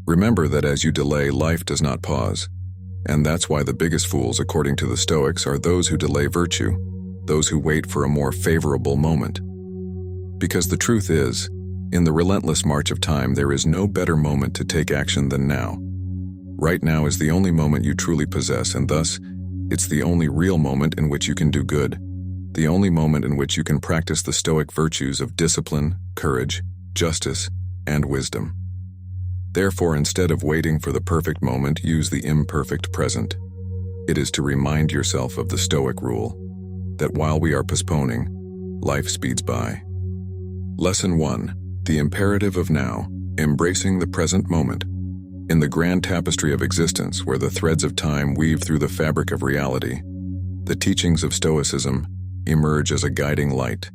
Remember that as you delay, life does not pause. And that's why the biggest fools, according to the Stoics, are those who delay virtue, those who wait for a more favorable moment. Because the truth is, in the relentless march of time, there is no better moment to take action than now. Right now is the only moment you truly possess, and thus, it's the only real moment in which you can do good, the only moment in which you can practice the Stoic virtues of discipline, courage, justice, and wisdom. Therefore, instead of waiting for the perfect moment, use the imperfect present. It is to remind yourself of the Stoic rule, that while we are postponing, life speeds by. Lesson 1. The imperative of now, embracing the present moment. In the grand tapestry of existence, where the threads of time weave through the fabric of reality, the teachings of Stoicism emerge as a guiding light,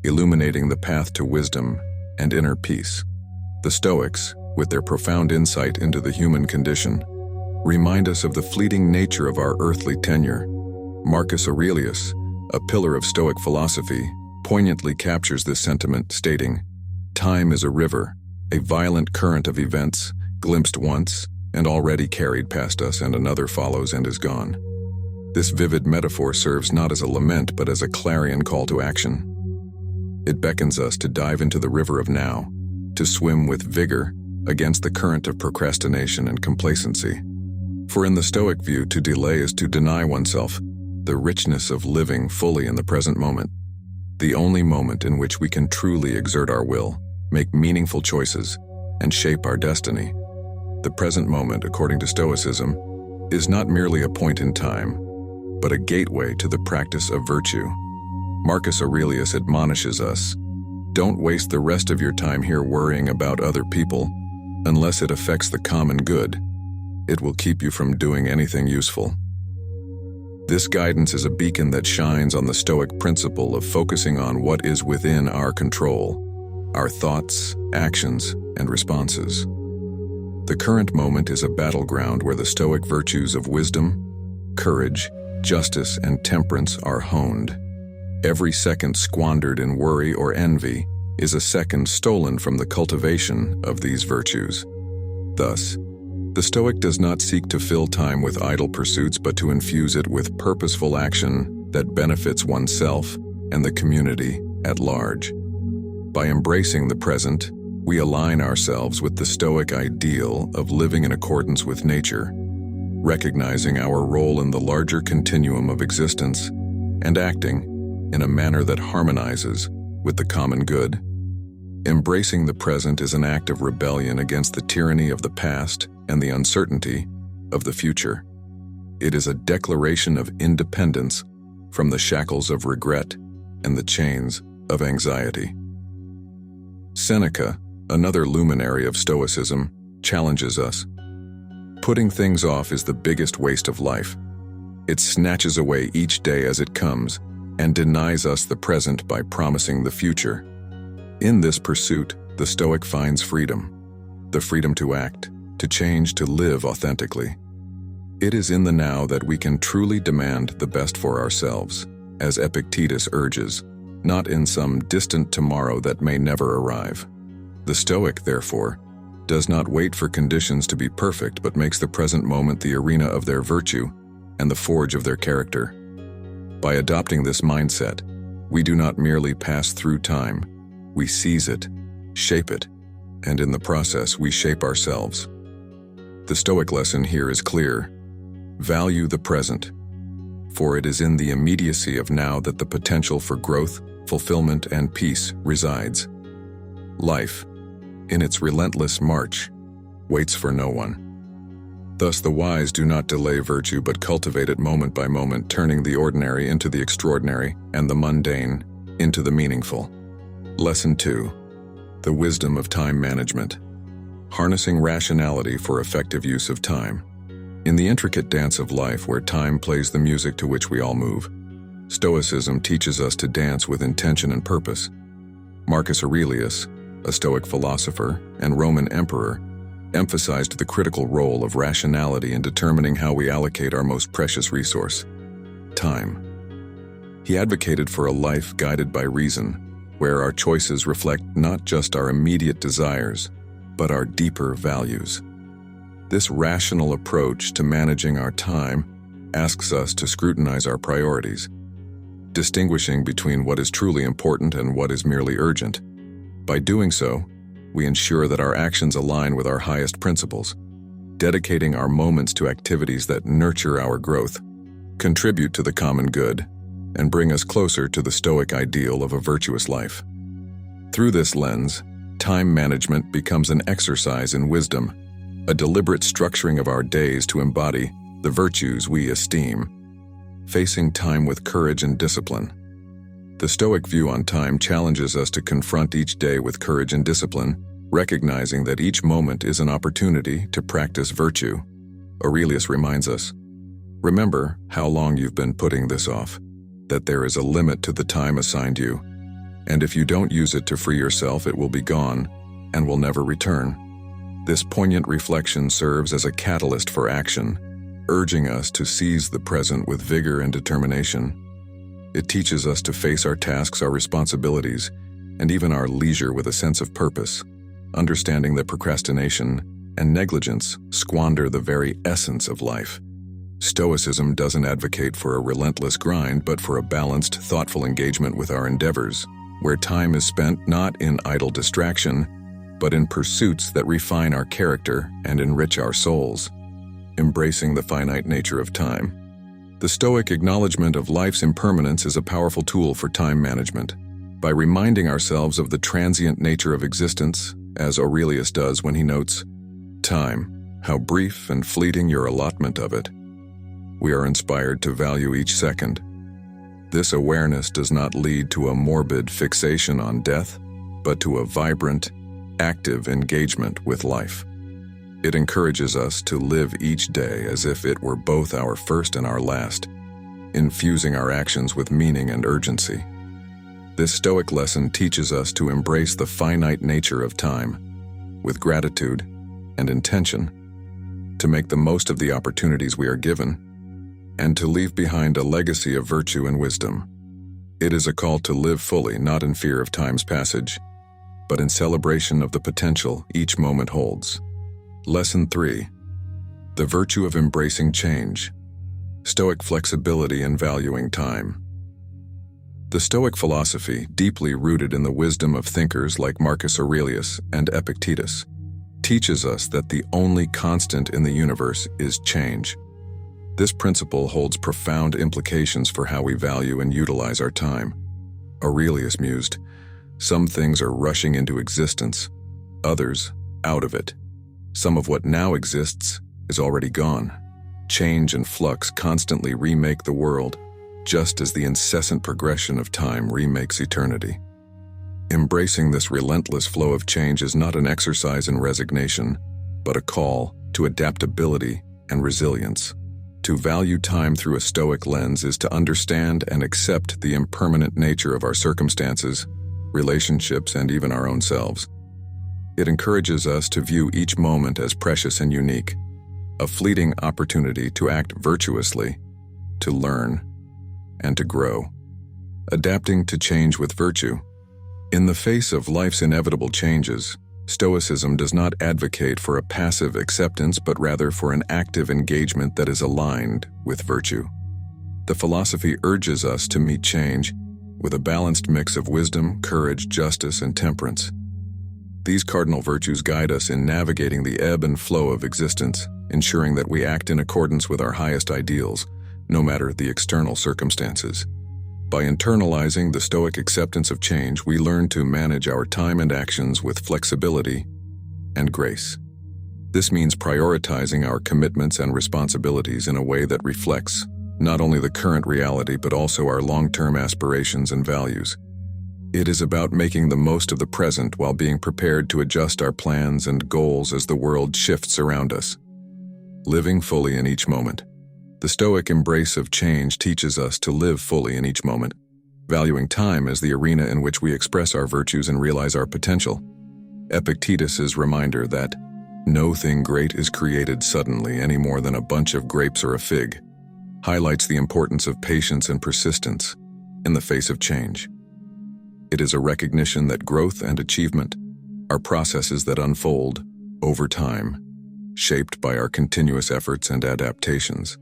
illuminating the path to wisdom and inner peace. The Stoics, with their profound insight into the human condition, remind us of the fleeting nature of our earthly tenure. Marcus Aurelius, a pillar of Stoic philosophy, poignantly captures this sentiment, stating, "Time is a river, a violent current of events, glimpsed once and already carried past us, and another follows and is gone." This vivid metaphor serves not as a lament but as a clarion call to action. It beckons us to dive into the river of now, to swim with vigor against the current of procrastination and complacency. For in the Stoic view, to delay is to deny oneself the richness of living fully in the present moment, the only moment in which we can truly exert our will, make meaningful choices, and shape our destiny. The present moment, according to Stoicism, is not merely a point in time, but a gateway to the practice of virtue. Marcus Aurelius admonishes us, "Don't waste the rest of your time here worrying about other people, unless it affects the common good. It will keep you from doing anything useful." This guidance is a beacon that shines on the Stoic principle of focusing on what is within our control, our thoughts, actions, and responses. The current moment is a battleground where the Stoic virtues of wisdom, courage, justice, and temperance are honed. Every second squandered in worry or envy is a second stolen from the cultivation of these virtues. Thus, the Stoic does not seek to fill time with idle pursuits, but to infuse it with purposeful action that benefits oneself and the community at large. By embracing the present, we align ourselves with the Stoic ideal of living in accordance with nature, recognizing our role in the larger continuum of existence and acting in a manner that harmonizes with the common good. Embracing the present is an act of rebellion against the tyranny of the past and the uncertainty of the future. It is a declaration of independence from the shackles of regret and the chains of anxiety. Seneca, another luminary of Stoicism, challenges us. Putting things off is the biggest waste of life. It snatches away each day as it comes and denies us the present by promising the future. In this pursuit, the Stoic finds freedom, the freedom to act, to change, to live authentically. It is in the now that we can truly demand the best for ourselves, as Epictetus urges, not in some distant tomorrow that may never arrive. The Stoic, therefore, does not wait for conditions to be perfect, but makes the present moment the arena of their virtue and the forge of their character. By adopting this mindset, we do not merely pass through time, we seize it, shape it, and in the process we shape ourselves. The Stoic lesson here is clear. Value the present, for it is in the immediacy of now that the potential for growth, fulfillment, and peace resides. Life, in its relentless march, waits for no one. Thus the wise do not delay virtue but cultivate it moment by moment, turning the ordinary into the extraordinary and the mundane into the meaningful. Lesson 2. The wisdom of time management. Harnessing rationality for effective use of time. In the intricate dance of life where time plays the music to which we all move, Stoicism teaches us to dance with intention and purpose. Marcus Aurelius, a Stoic philosopher and Roman emperor, emphasized the critical role of rationality in determining how we allocate our most precious resource, time. He advocated for a life guided by reason, where our choices reflect not just our immediate desires, but our deeper values. This rational approach to managing our time asks us to scrutinize our priorities, distinguishing between what is truly important and what is merely urgent. By doing so, we ensure that our actions align with our highest principles, dedicating our moments to activities that nurture our growth, contribute to the common good, and bring us closer to the Stoic ideal of a virtuous life. Through this lens, time management becomes an exercise in wisdom, a deliberate structuring of our days to embody the virtues we esteem, facing time with courage and discipline. The Stoic view on time challenges us to confront each day with courage and discipline, recognizing that each moment is an opportunity to practice virtue. Aurelius reminds us, "Remember how long you've been putting this off, that there is a limit to the time assigned you, and if you don't use it to free yourself, it will be gone and will never return." This poignant reflection serves as a catalyst for action, urging us to seize the present with vigor and determination. It teaches us to face our tasks, our responsibilities, and even our leisure with a sense of purpose, understanding that procrastination and negligence squander the very essence of life. Stoicism doesn't advocate for a relentless grind, but for a balanced, thoughtful engagement with our endeavors, where time is spent not in idle distraction, but in pursuits that refine our character and enrich our souls. Embracing the finite nature of time. The Stoic acknowledgement of life's impermanence is a powerful tool for time management. By reminding ourselves of the transient nature of existence, as Aurelius does when he notes, "Time, how brief and fleeting your allotment of it," we are inspired to value each second. This awareness does not lead to a morbid fixation on death, but to a vibrant, active engagement with life. It encourages us to live each day as if it were both our first and our last, infusing our actions with meaning and urgency. This Stoic lesson teaches us to embrace the finite nature of time, with gratitude and intention, to make the most of the opportunities we are given, and to leave behind a legacy of virtue and wisdom. It is a call to live fully, not in fear of time's passage, but in celebration of the potential each moment holds. Lesson 3. The virtue of embracing change. Stoic flexibility in valuing time. The Stoic philosophy, deeply rooted in the wisdom of thinkers like Marcus Aurelius and Epictetus, teaches us that the only constant in the universe is change. This principle holds profound implications for how we value and utilize our time. Aurelius mused, "Some things are rushing into existence, others out of it. Some of what now exists is already gone. Change and flux constantly remake the world, just as the incessant progression of time remakes eternity." Embracing this relentless flow of change is not an exercise in resignation, but a call to adaptability and resilience. To value time through a Stoic lens is to understand and accept the impermanent nature of our circumstances, relationships, and even our own selves. It encourages us to view each moment as precious and unique, a fleeting opportunity to act virtuously, to learn, and to grow. Adapting to change with virtue. In the face of life's inevitable changes, Stoicism does not advocate for a passive acceptance, but rather for an active engagement that is aligned with virtue. The philosophy urges us to meet change with a balanced mix of wisdom, courage, justice, and temperance. These cardinal virtues guide us in navigating the ebb and flow of existence, ensuring that we act in accordance with our highest ideals, no matter the external circumstances. By internalizing the Stoic acceptance of change, we learn to manage our time and actions with flexibility and grace. This means prioritizing our commitments and responsibilities in a way that reflects not only the current reality but also our long-term aspirations and values. It is about making the most of the present while being prepared to adjust our plans and goals as the world shifts around us. Living fully in each moment. The Stoic embrace of change teaches us to live fully in each moment, valuing time as the arena in which we express our virtues and realize our potential. Epictetus's reminder that no thing great is created suddenly any more than a bunch of grapes or a fig highlights the importance of patience and persistence in the face of change. It is a recognition that growth and achievement are processes that unfold over time, shaped by our continuous efforts and adaptations.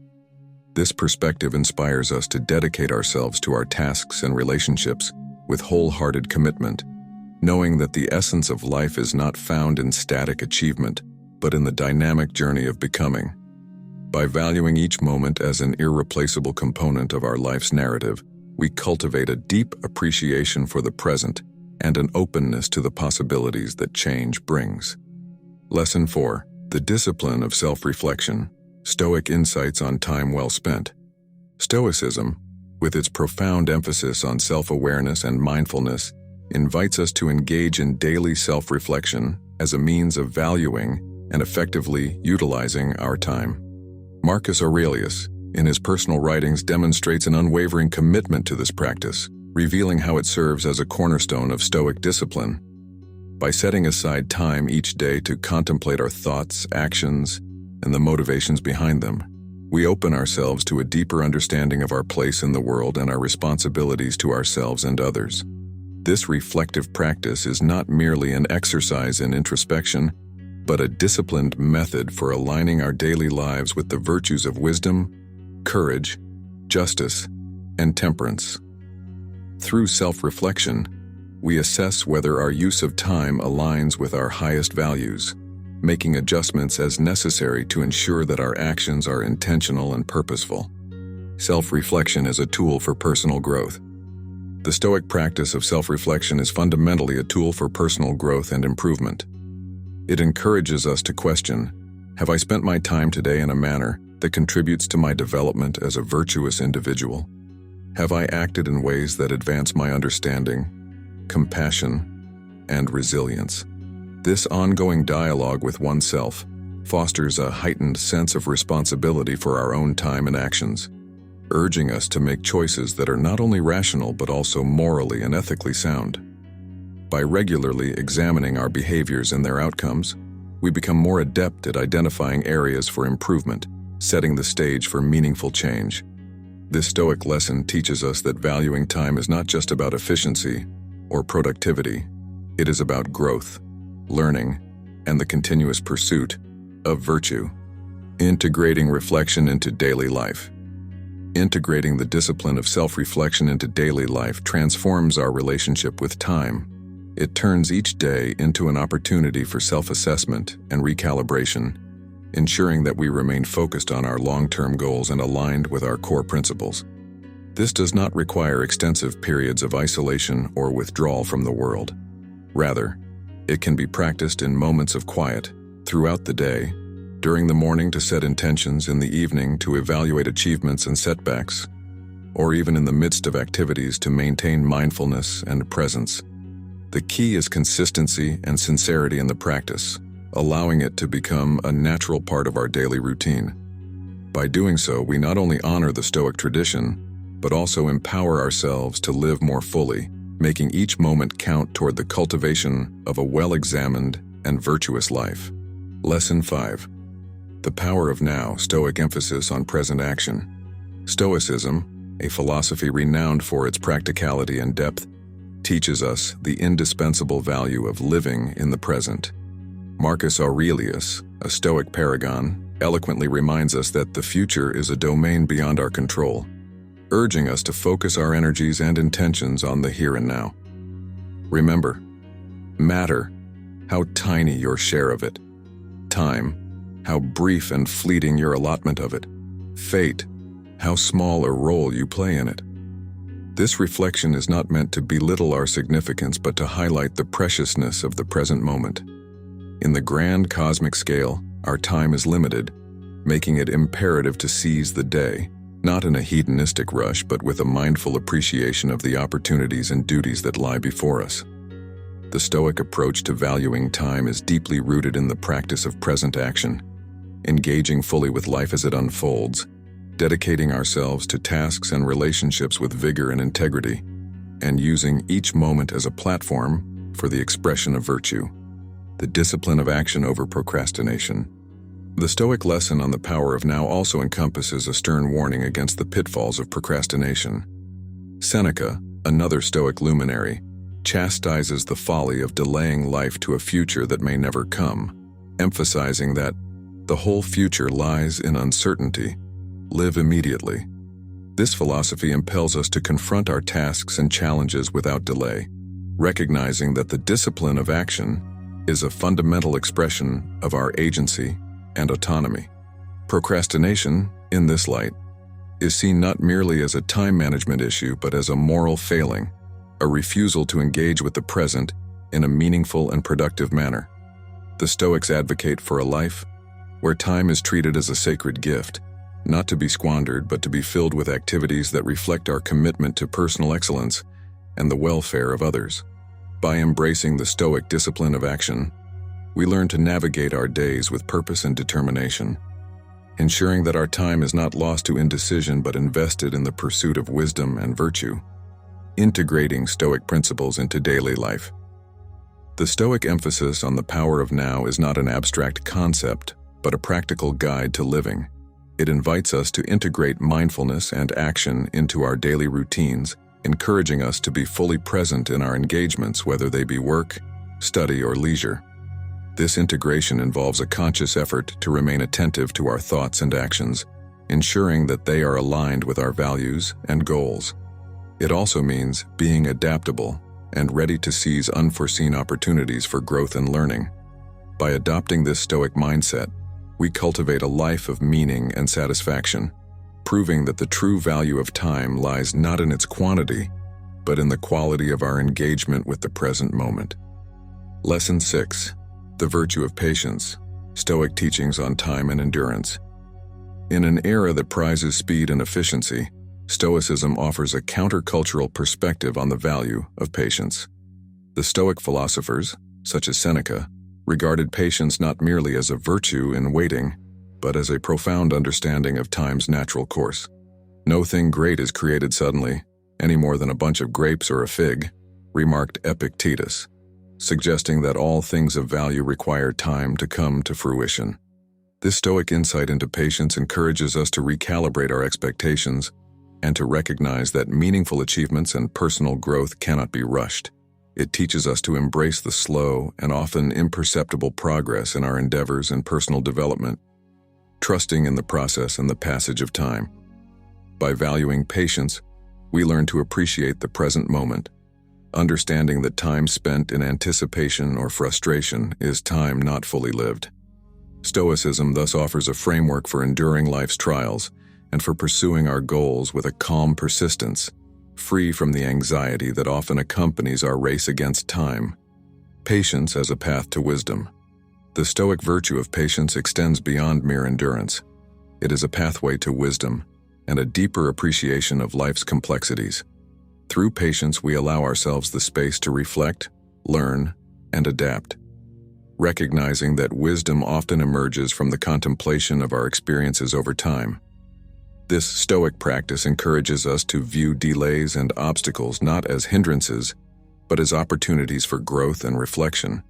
This perspective inspires us to dedicate ourselves to our tasks and relationships with wholehearted commitment, knowing that the essence of life is not found in static achievement, but in the dynamic journey of becoming. By valuing each moment as an irreplaceable component of our life's narrative, we cultivate a deep appreciation for the present and an openness to the possibilities that change brings. Lesson 4. The discipline of self-reflection. Stoic insights on time well spent. Stoicism, with its profound emphasis on self-awareness and mindfulness, invites us to engage in daily self-reflection as a means of valuing and effectively utilizing our time. Marcus Aurelius, in his personal writings, demonstrates an unwavering commitment to this practice, revealing how it serves as a cornerstone of Stoic discipline. By setting aside time each day to contemplate our thoughts, actions, and the motivations behind them, we open ourselves to a deeper understanding of our place in the world and our responsibilities to ourselves and others. This reflective practice is not merely an exercise in introspection, but a disciplined method for aligning our daily lives with the virtues of wisdom, courage, justice, and temperance. Through self-reflection, we assess whether our use of time aligns with our highest values, making adjustments as necessary to ensure that our actions are intentional and purposeful. Self-reflection is a tool for personal growth. The Stoic practice of self-reflection is fundamentally a tool for personal growth and improvement. It encourages us to question, have I spent my time today in a manner that contributes to my development as a virtuous individual? Have I acted in ways that advance my understanding, compassion, and resilience? This ongoing dialogue with oneself fosters a heightened sense of responsibility for our own time and actions, urging us to make choices that are not only rational but also morally and ethically sound. By regularly examining our behaviors and their outcomes, we become more adept at identifying areas for improvement, setting the stage for meaningful change. This Stoic lesson teaches us that valuing time is not just about efficiency or productivity. It is about growth, learning, and the continuous pursuit of virtue. Integrating reflection into daily life. Integrating the discipline of self-reflection into daily life transforms our relationship with time. It turns each day into an opportunity for self-assessment and recalibration, ensuring that we remain focused on our long-term goals and aligned with our core principles. This does not require extensive periods of isolation or withdrawal from the world. Rather, it can be practiced in moments of quiet, throughout the day, during the morning to set intentions, in the evening to evaluate achievements and setbacks, or even in the midst of activities to maintain mindfulness and presence. The key is consistency and sincerity in the practice, allowing it to become a natural part of our daily routine. By doing so, we not only honor the Stoic tradition, but also empower ourselves to live more fully, making each moment count toward the cultivation of a well-examined and virtuous life. Lesson 5. The power of now. Stoic emphasis on present action. Stoicism, a philosophy renowned for its practicality and depth, teaches us the indispensable value of living in the present. Marcus Aurelius, a Stoic paragon, eloquently reminds us that the future is a domain beyond our control, urging us to focus our energies and intentions on the here and now. Remember, matter, how tiny your share of it. Time, how brief and fleeting your allotment of it. Fate, how small a role you play in it. This reflection is not meant to belittle our significance, but to highlight the preciousness of the present moment. In the grand cosmic scale, our time is limited, making it imperative to seize the day, not in a hedonistic rush, but with a mindful appreciation of the opportunities and duties that lie before us. The Stoic approach to valuing time is deeply rooted in the practice of present action, engaging fully with life as it unfolds, dedicating ourselves to tasks and relationships with vigor and integrity, and using each moment as a platform for the expression of virtue. The discipline of action over procrastination. The Stoic lesson on the power of now also encompasses a stern warning against the pitfalls of procrastination. Seneca, another Stoic luminary, chastises the folly of delaying life to a future that may never come, emphasizing that The whole future lies in uncertainty. Live immediately. This philosophy impels us to confront our tasks and challenges without delay, recognizing that the discipline of action is a fundamental expression of our agency and autonomy. Procrastination, in this light, is seen not merely as a time management issue but as a moral failing, a refusal to engage with the present in a meaningful and productive manner. The Stoics advocate for a life where time is treated as a sacred gift, not to be squandered but to be filled with activities that reflect our commitment to personal excellence and the welfare of others. By embracing the Stoic discipline of action, we learn to navigate our days with purpose and determination, ensuring that our time is not lost to indecision but invested in the pursuit of wisdom and virtue. Integrating Stoic principles into daily life. The Stoic emphasis on the power of now is not an abstract concept, but a practical guide to living. It invites us to integrate mindfulness and action into our daily routines, encouraging us to be fully present in our engagements, whether they be work, study, or leisure. This integration involves a conscious effort to remain attentive to our thoughts and actions, ensuring that they are aligned with our values and goals. It also means being adaptable and ready to seize unforeseen opportunities for growth and learning. By adopting this Stoic mindset, we cultivate a life of meaning and satisfaction, proving that the true value of time lies not in its quantity, but in the quality of our engagement with the present moment. Lesson 6. The Virtue of Patience. Stoic teachings on time and endurance. In an era that prizes speed and efficiency, Stoicism offers a countercultural perspective on the value of patience. The Stoic philosophers, such as Seneca, regarded patience not merely as a virtue in waiting, but as a profound understanding of time's natural course. No thing great is created suddenly, any more than a bunch of grapes or a fig, remarked Epictetus, suggesting that all things of value require time to come to fruition. This Stoic insight into patience encourages us to recalibrate our expectations and to recognize that meaningful achievements and personal growth cannot be rushed. It teaches us to embrace the slow and often imperceptible progress in our endeavors and personal development, trusting in the process and the passage of time. By valuing patience, we learn to appreciate the present moment, understanding that time spent in anticipation or frustration is time not fully lived. Stoicism thus offers a framework for enduring life's trials and for pursuing our goals with a calm persistence, free from the anxiety that often accompanies our race against time. Patience as a path to wisdom. The Stoic virtue of patience extends beyond mere endurance. It is a pathway to wisdom and a deeper appreciation of life's complexities. Through patience, we allow ourselves the space to reflect, learn, and adapt, recognizing that wisdom often emerges from the contemplation of our experiences over time. This Stoic practice encourages us to view delays and obstacles not as hindrances, but as opportunities for growth and reflection.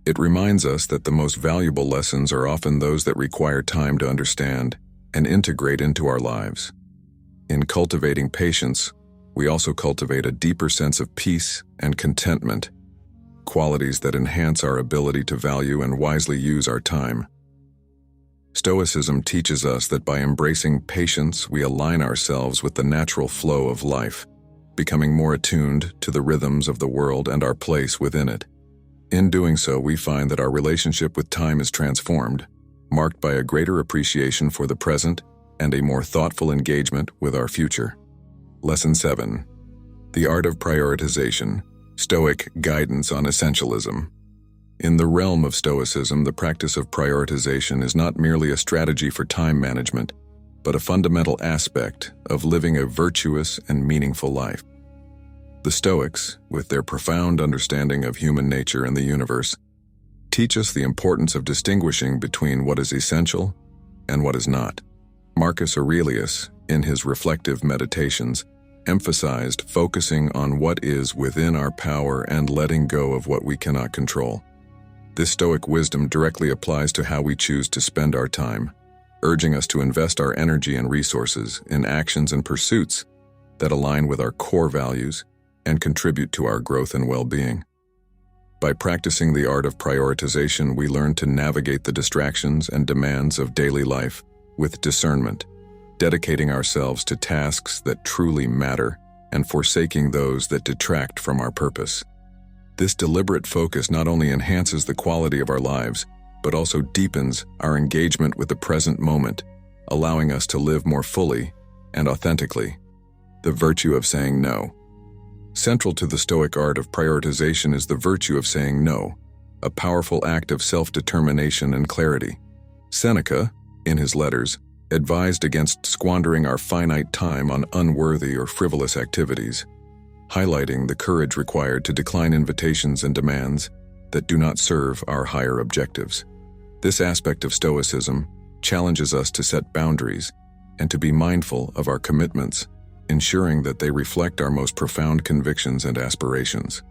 It reminds us that the most valuable lessons are often those that require time to understand and integrate into our lives. In cultivating patience, we also cultivate a deeper sense of peace and contentment, qualities that enhance our ability to value and wisely use our time. Stoicism teaches us that by embracing patience, we align ourselves with the natural flow of life, becoming more attuned to the rhythms of the world and our place within it. In doing so, we find that our relationship with time is transformed, marked by a greater appreciation for the present and a more thoughtful engagement with our future. Lesson 7. The Art of Prioritization. Stoic Guidance on Essentialism. In the realm of Stoicism, the practice of prioritization is not merely a strategy for time management, but a fundamental aspect of living a virtuous and meaningful life. The Stoics, with their profound understanding of human nature and the universe, teach us the importance of distinguishing between what is essential and what is not. Marcus Aurelius, in his reflective meditations, emphasized focusing on what is within our power and letting go of what we cannot control. This Stoic wisdom directly applies to how we choose to spend our time, urging us to invest our energy and resources in actions and pursuits that align with our core values and contribute to our growth and well-being. By practicing the art of prioritization, we learn to navigate the distractions and demands of daily life with discernment, dedicating ourselves to tasks that truly matter and forsaking those that detract from our purpose. This deliberate focus not only enhances the quality of our lives, but also deepens our engagement with the present moment, allowing us to live more fully and authentically. The virtue of saying no. Central to the Stoic art of prioritization is the virtue of saying no, a powerful act of self-determination and clarity. Seneca, in his letters, advised against squandering our finite time on unworthy or frivolous activities, highlighting the courage required to decline invitations and demands that do not serve our higher objectives. This aspect of Stoicism challenges us to set boundaries and to be mindful of our commitments, ensuring that they reflect our most profound convictions and aspirations.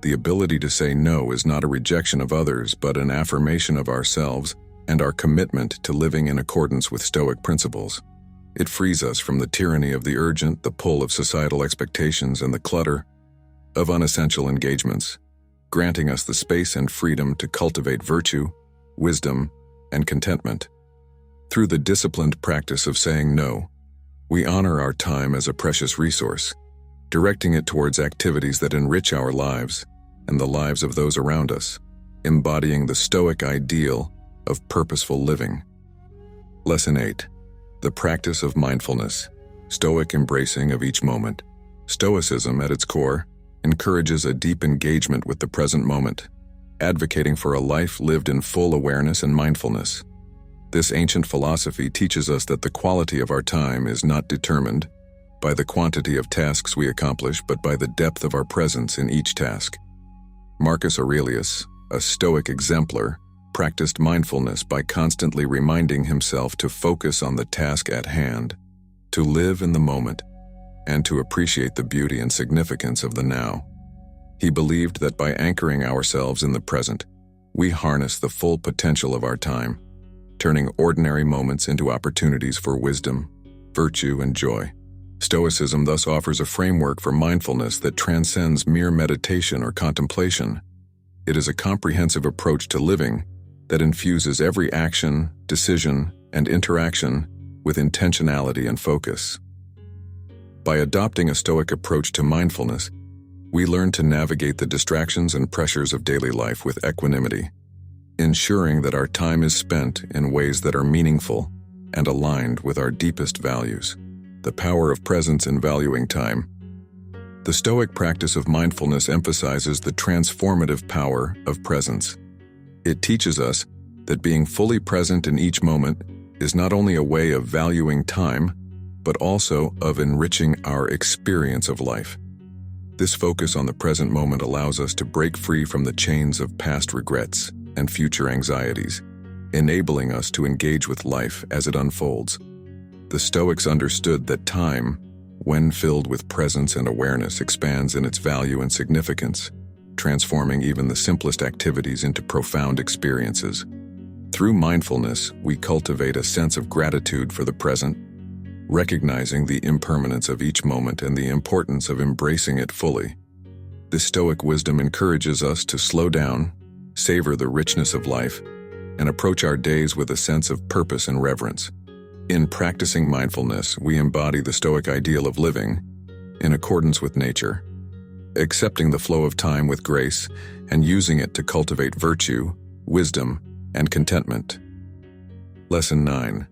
The ability to say no is not a rejection of others, but an affirmation of ourselves and our commitment to living in accordance with Stoic principles. It frees us from the tyranny of the urgent, the pull of societal expectations, and the clutter of unessential engagements, granting us the space and freedom to cultivate virtue, wisdom, and contentment. Through the disciplined practice of saying no, we honor our time as a precious resource, directing it towards activities that enrich our lives and the lives of those around us, embodying the Stoic ideal of purposeful living. Lesson 8. The practice of mindfulness, Stoic embracing of each moment. Stoicism, at its core, encourages a deep engagement with the present moment, advocating for a life lived in full awareness and mindfulness. This ancient philosophy teaches us that the quality of our time is not determined by the quantity of tasks we accomplish, but by the depth of our presence in each task. Marcus Aurelius, a Stoic exemplar, practiced mindfulness by constantly reminding himself to focus on the task at hand, to live in the moment, and to appreciate the beauty and significance of the now. He believed that by anchoring ourselves in the present, we harness the full potential of our time, turning ordinary moments into opportunities for wisdom, virtue, and joy. Stoicism thus offers a framework for mindfulness that transcends mere meditation or contemplation. It is a comprehensive approach to living that infuses every action, decision, and interaction with intentionality and focus. By adopting a Stoic approach to mindfulness, we learn to navigate the distractions and pressures of daily life with equanimity, ensuring that our time is spent in ways that are meaningful and aligned with our deepest values. The power of presence in valuing time. The Stoic practice of mindfulness emphasizes the transformative power of presence. It teaches us that being fully present in each moment is not only a way of valuing time, but also of enriching our experience of life. This focus on the present moment allows us to break free from the chains of past regrets and future anxieties, enabling us to engage with life as it unfolds. The Stoics understood that time, when filled with presence and awareness, expands in its value and significance, transforming even the simplest activities into profound experiences. Through mindfulness, we cultivate a sense of gratitude for the present, recognizing the impermanence of each moment and the importance of embracing it fully. This Stoic wisdom encourages us to slow down, savor the richness of life, and approach our days with a sense of purpose and reverence. In practicing mindfulness, we embody the Stoic ideal of living in accordance with nature, accepting the flow of time with grace and using it to cultivate virtue, wisdom, and contentment. Lesson 9.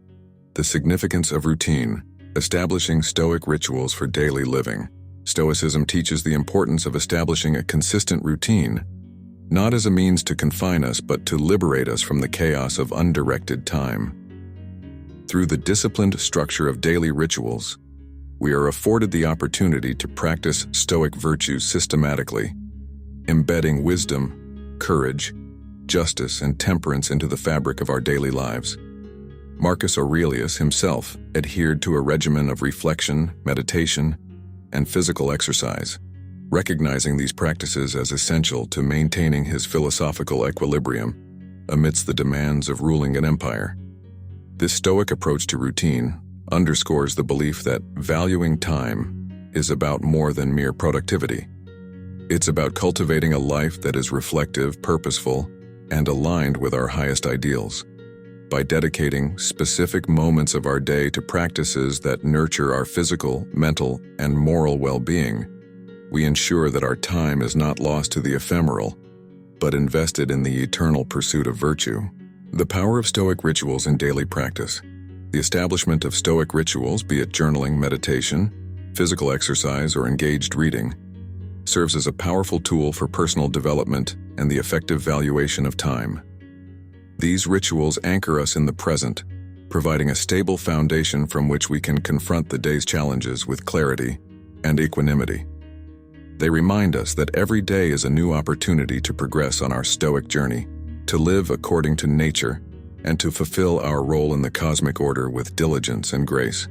The significance of routine, establishing Stoic rituals for daily living. Stoicism teaches the importance of establishing a consistent routine, not as a means to confine us, but to liberate us from the chaos of undirected time. Through the disciplined structure of daily rituals, we are afforded the opportunity to practice Stoic virtues systematically, embedding wisdom, courage, justice, and temperance into the fabric of our daily lives. Marcus Aurelius himself adhered to a regimen of reflection, meditation, and physical exercise, recognizing these practices as essential to maintaining his philosophical equilibrium amidst the demands of ruling an empire. This Stoic approach to routine underscores the belief that valuing time is about more than mere productivity. It's about cultivating a life that is reflective, purposeful, and aligned with our highest ideals. By dedicating specific moments of our day to practices that nurture our physical, mental, and moral well-being, we ensure that our time is not lost to the ephemeral, but invested in the eternal pursuit of virtue. The power of Stoic rituals in daily practice. The establishment of Stoic rituals, be it journaling, meditation, physical exercise, or engaged reading, serves as a powerful tool for personal development and the effective valuation of time. These rituals anchor us in the present, providing a stable foundation from which we can confront the day's challenges with clarity and equanimity. They remind us that every day is a new opportunity to progress on our Stoic journey, to live according to nature, and to fulfill our role in the cosmic order with diligence and grace.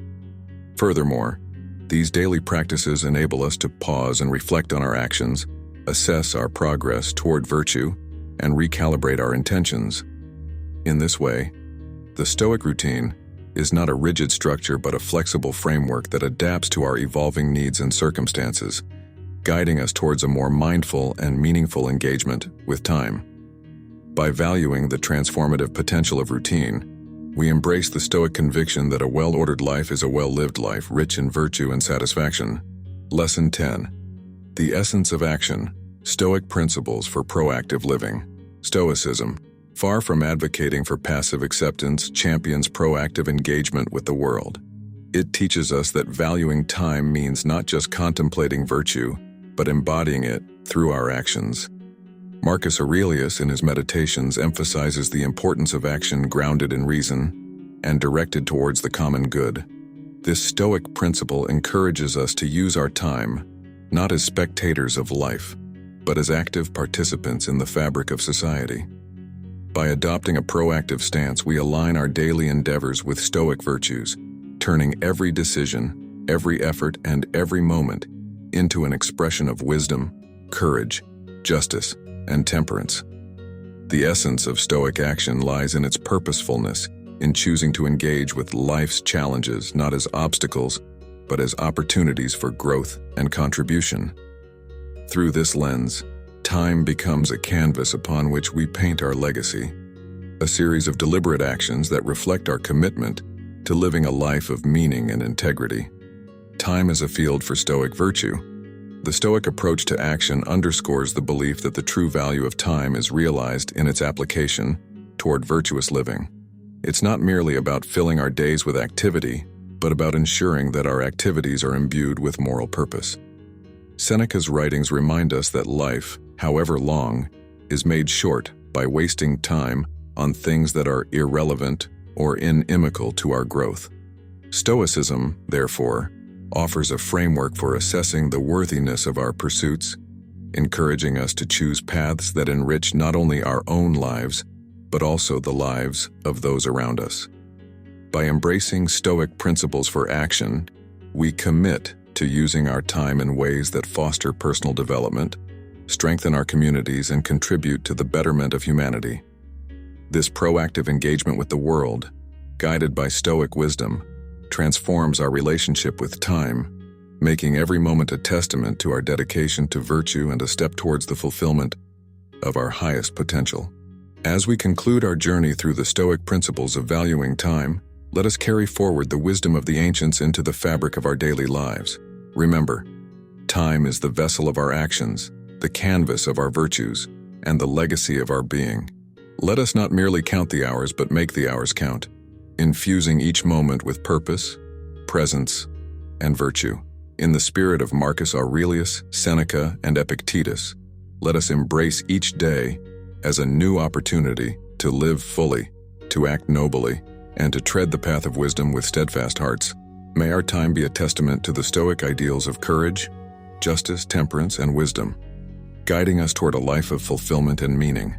Furthermore, these daily practices enable us to pause and reflect on our actions, assess our progress toward virtue, and recalibrate our intentions. In this way, the Stoic routine is not a rigid structure but a flexible framework that adapts to our evolving needs and circumstances, guiding us towards a more mindful and meaningful engagement with time. By valuing the transformative potential of routine, we embrace the Stoic conviction that a well-ordered life is a well-lived life, rich in virtue and satisfaction. Lesson 10. The essence of action. Stoic principles for proactive living. Stoicism, far from advocating for passive acceptance, champions proactive engagement with the world. It teaches us that valuing time means not just contemplating virtue, but embodying it through our actions. Marcus Aurelius, in his Meditations, emphasizes the importance of action grounded in reason and directed towards the common good. This Stoic principle encourages us to use our time not as spectators of life, but as active participants in the fabric of society. By adopting a proactive stance, we align our daily endeavors with Stoic virtues, turning every decision, every effort, and every moment into an expression of wisdom, courage, justice, and temperance. The essence of Stoic action lies in its purposefulness, in choosing to engage with life's challenges not as obstacles, but as opportunities for growth and contribution. Through this lens, time becomes a canvas upon which we paint our legacy, a series of deliberate actions that reflect our commitment to living a life of meaning and integrity. Time is a field for Stoic virtue. The Stoic approach to action underscores the belief that the true value of time is realized in its application toward virtuous living. It's not merely about filling our days with activity, but about ensuring that our activities are imbued with moral purpose. Seneca's writings remind us that life, however long, is made short by wasting time on things that are irrelevant or inimical to our growth. Stoicism, therefore, offers a framework for assessing the worthiness of our pursuits, encouraging us to choose paths that enrich not only our own lives, but also the lives of those around us. By embracing Stoic principles for action, we commit to using our time in ways that foster personal development, strengthen our communities, and contribute to the betterment of humanity. This proactive engagement with the world, guided by Stoic wisdom, transforms our relationship with time, making every moment a testament to our dedication to virtue and a step towards the fulfillment of our highest potential. As we conclude our journey through the Stoic principles of valuing time, let us carry forward the wisdom of the ancients into the fabric of our daily lives. Remember, time is the vessel of our actions, the canvas of our virtues, and the legacy of our being. Let us not merely count the hours, but make the hours count, infusing each moment with purpose, presence, and virtue. In the spirit of Marcus Aurelius, Seneca, and Epictetus, let us embrace each day as a new opportunity to live fully, to act nobly, and to tread the path of wisdom with steadfast hearts. May our time be a testament to the Stoic ideals of courage, justice, temperance, and wisdom, guiding us toward a life of fulfillment and meaning.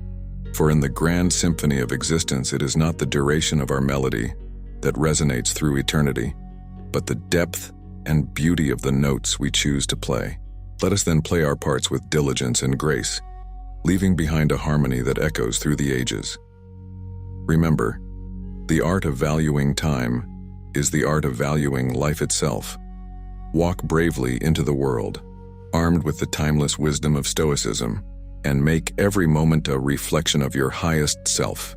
For in the grand symphony of existence, it is not the duration of our melody that resonates through eternity, but the depth and beauty of the notes we choose to play. Let us then play our parts with diligence and grace, leaving behind a harmony that echoes through the ages. Remember, the art of valuing time is the art of valuing life itself. Walk bravely into the world, armed with the timeless wisdom of Stoicism, and make every moment a reflection of your highest self.